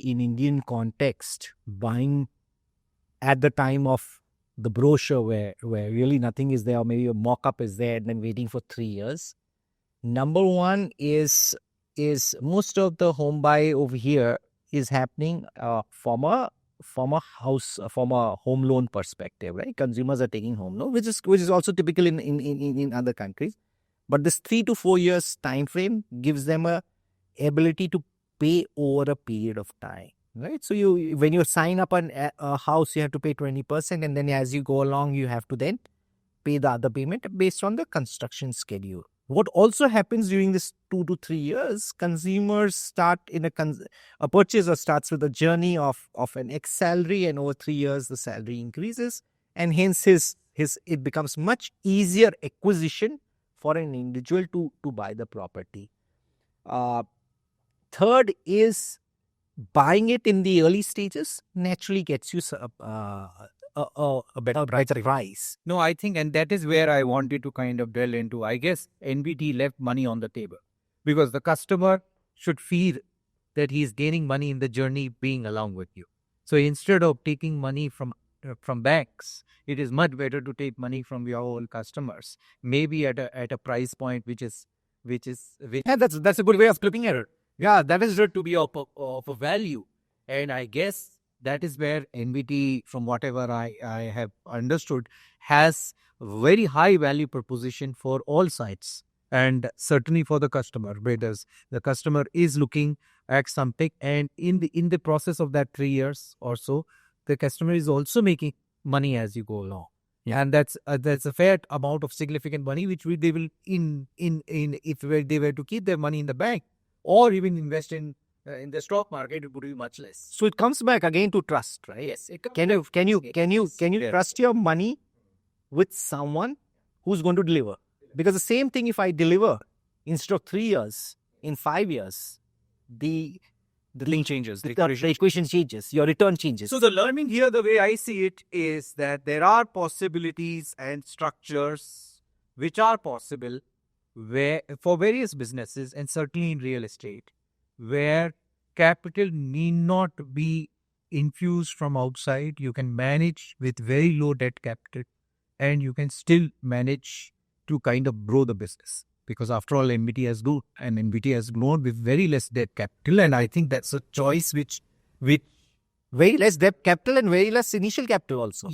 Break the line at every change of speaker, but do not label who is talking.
in Indian context, buying at the time of the brochure where really nothing is there, or maybe a mock-up is there, and then waiting for 3 years. Number one is most of the home buy over here is happening from a home loan perspective, right? Consumers are taking home loan, which is also typical in other countries. But this 3 to 4 years time frame gives them a ability to pay over a period of time, right? So when you sign up a house, you have to pay 20%, and then as you go along, you have to then pay the other payment based on the construction schedule. What also happens during this 2 to 3 years, consumers start a purchaser starts with a journey of an X salary, and over 3 years the salary increases, and hence it becomes much easier acquisition for an individual to buy the property. Third is buying it in the early stages naturally gets you a better price.
No, I think, and that is where I wanted to kind of delve into. I guess NBT left money on the table because the customer should feel that he is gaining money in the journey being along with you. So instead of taking money from banks, it is much better to take money from your own customers, maybe at a price point which is
Yeah, that's a good way of looking at it.
Yeah, that is to be of a value. And I guess that is where NBT, from whatever I have understood, has very high value proposition for all sides. And certainly for the customer, because the customer is looking at something, and in the process of that 3 years or so, the customer is also making money as you go along. Yeah. And that's a fair amount of significant money, which they will if they were to keep their money in the bank or even invest in the stock market, it would be much less.
So it comes back again to trust, right?
Yes.
Can you trust your money with someone who's going to deliver? Because the same thing, if I deliver instead of 3 years, in 5 years, the
thing changes.
The equation changes. Your return changes.
So the learning here, the way I see it, is that there are possibilities and structures which are possible where for various businesses, and certainly in real estate, where capital need not be infused from outside. You can manage with very low debt capital, and you can still manage to kind of grow the business. Because after all, NBT has grown, and NBT has grown with very less debt capital. And I think that's a choice which
very less debt capital and very less initial capital also.